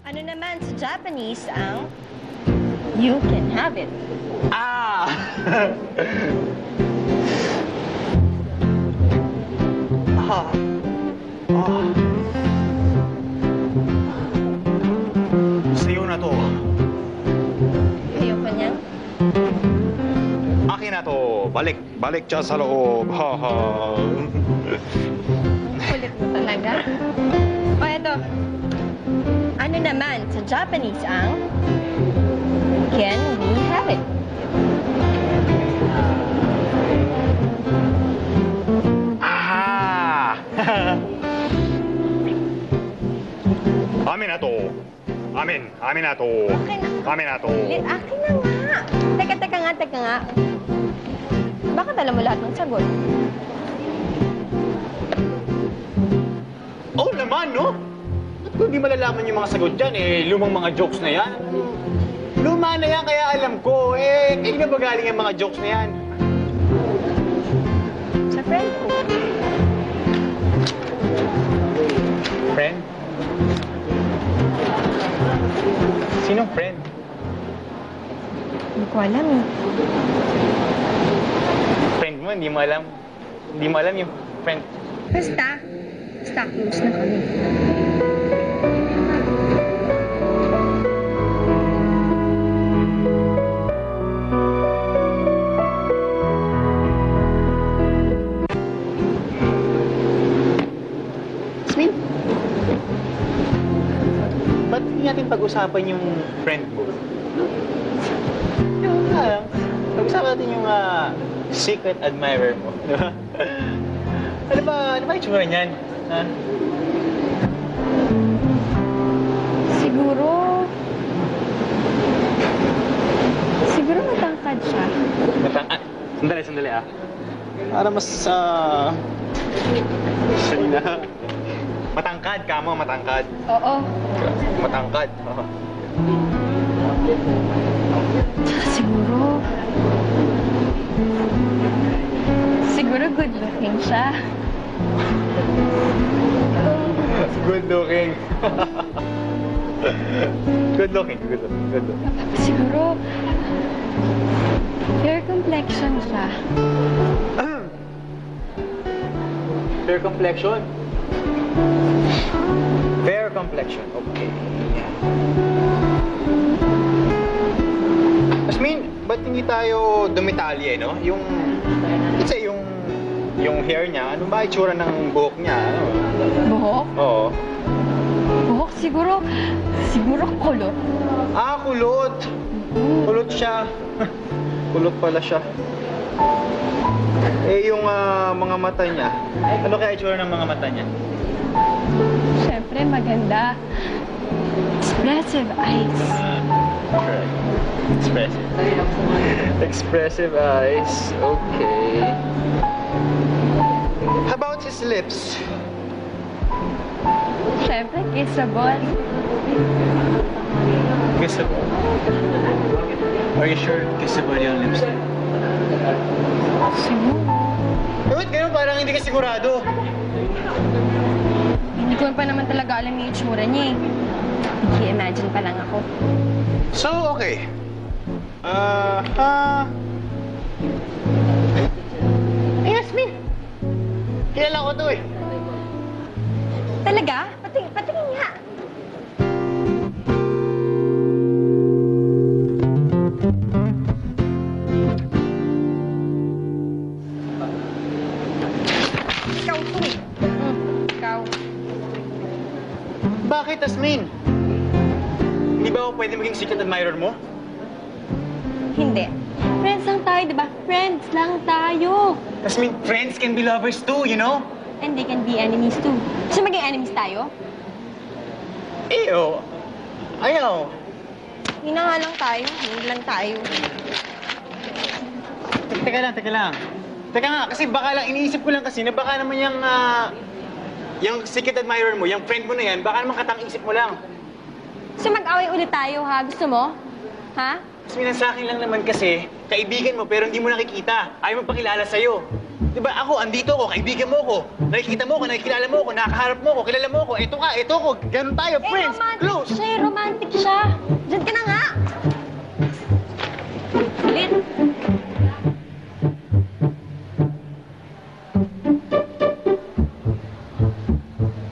Ano naman sa Japanese ang you can have it? Ah! ah. Ah. Sa'yo na to. Ayoko niyan. Akin na to. Balik. Balik dyan sa loob. Ha ha. Kulit mo talaga. O eto. Ano naman sa Japanese ang can we have it? Ah! Amin na to. Amin. Amin na to. Akin na. Amin na to. Kulit, akin na nga. Teka nga. Bakit alam mo lahat ng sagot? Oh, naman, no? Ba't ko di malalaman yung mga sagot dyan? Lumang mga jokes na yan. Luma na yan, kaya alam ko. Kayo na ba galing yung mga jokes na yan? Sa friend ko. Friend? Sinong friend? Hindi ko alam eh. Friend mo, hindi mo alam. Hindi mo alam yung friend. Basta close na kami. Sweet. Ba't hindi natin pag-usapan yung friend mo? Yung pag-usapan natin yung secret admirer mo. Di ba? Ano ba yung tsura niyan? Ha? Siguro matangkad siya. Sandali ah. Para mas, Sorry na. Matangkad ka mo, matangkad. Oo. Matangkad. Oo. Siguro good looking siya. Good looking. Good looking. Siguro fair complexion siya. Fair complexion. Fair complexion, okay. Asmin, ba't hindi tayo dumitalye, no? Let's say, yung hair niya, ano ba itsura ng buhok niya? Ano? Buhok? Oo. Buhok siguro kulot. Ah, kulot! Kulot siya. Kulot pala siya. Yung mga mata niya. Ano kaya itsura ng mga mata niya? Siyempre maganda. Expressive eyes. Correct. Expressive. Expressive eyes. Okay. How about his lips? Siyempre kissable. Kissable? Are you sure kissable yung lips niya? Siguro. Ba't ganun? Parang hindi ka sigurado. Hindi ko pa naman talaga alam yung itsura niya eh. Nag-i-imagine pa lang ako. So, okay. Yasmin! Kilala ko to eh. Talaga? Patingin nga. Ikaw to eh. Ikaw. Bakit, Asmin? Hindi ba ako pwede maging secret admirer mo? Hindi. Friends lang tayo, di ba? Friends lang tayo. Asmin, friends can be lovers too, you know? And they can be enemies too. So maging enemies tayo? Ew. Ayaw. Hindi na nga lang tayo. Hindi lang tayo. Teka lang. Teka nga, kasi baka lang, iniisip ko lang kasi na baka naman yung secret admirer mo, yung friend mo na yan, baka naman katang-isip mo lang. So mag-away ulit tayo, ha? Gusto mo? Ha? Mas minansakin lang naman kasi, kaibigan mo pero hindi mo nakikita. Ayaw magpakilala sa'yo. Di ba ako, andito ako, kaibigan mo ako. Nakikita mo ako, nakikilala mo ako, nakakaharap mo ako, kilala mo ako. Ito ka, ito ako. Ganun tayo, friends. Close. Romantic siya. Diyan ka na nga. Ulit.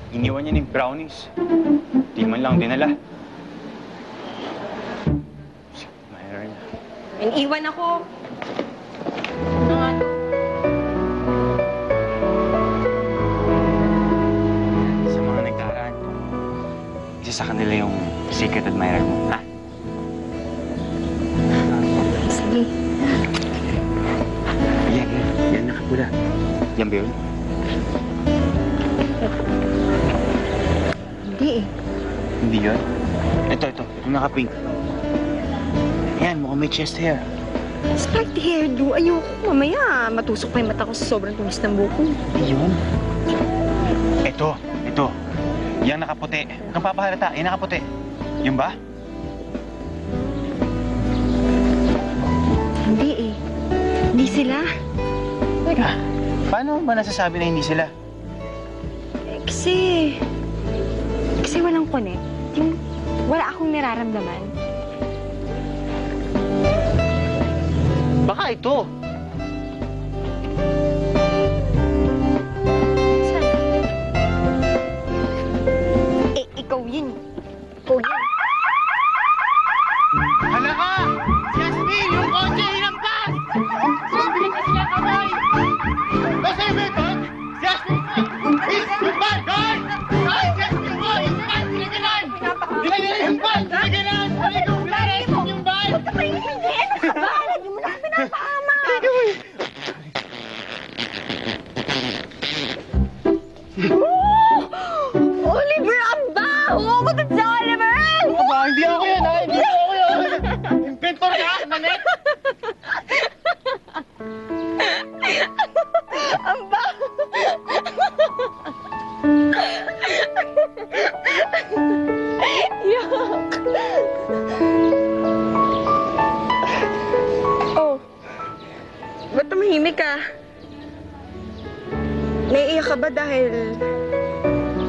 Iniwan niya ng brownies. Di man lang dinala. Mayroon niya. Iniwan ako. Ano nga to? Sa mga nagkaraan, isa sa kanila yung secret admirer mo, ha? Sige. Yan nakapula. Yan ba yun? Hindi eh. Hindi yun? Ito. Yung naka-pink. Yan, mukhang may chest hair. Spiked hairdo. Ayoko. Mamaya, matusok pa yung mata ko sa sobrang tumis ng buko. Hindi yun. Ito. Yang nakaputi. Huwag kang papahalata. Yan nakaputi. Yung ba? Hindi eh. Hindi sila. Teka, paano ba nasasabi na hindi sila? Eh, kasi walang connect. Yung wala akong nararamdaman. Baka ito. Saan? Eh, ikaw yun. Ikaw yun. Hala ka! Jasmine, yung kotse hinampas! Sabi ka sila kamay! Kasi ito, Jasmine! Yung ban! Guys! Jasmine mo! Yung ban! Sinagalan! Sinagalan yung ban! Sinagalan! Halika mo! Jasmine yung ban! Huwag ka paingin! Bahala, di mo na ako pinapahama! Oliver, ang baho! Bakit sa Oliver? Aba, hindi ako yan, ha? Hindi ako yan! Inventor ka, manet! Ang baho! Yuck! Oh, ba't tumahimik ka? Naiiyak ka ba dahil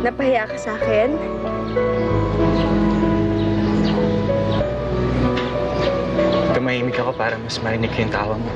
napahiya ka sa akin? Tumahimik ako para mas marinig ko yung tawa mo.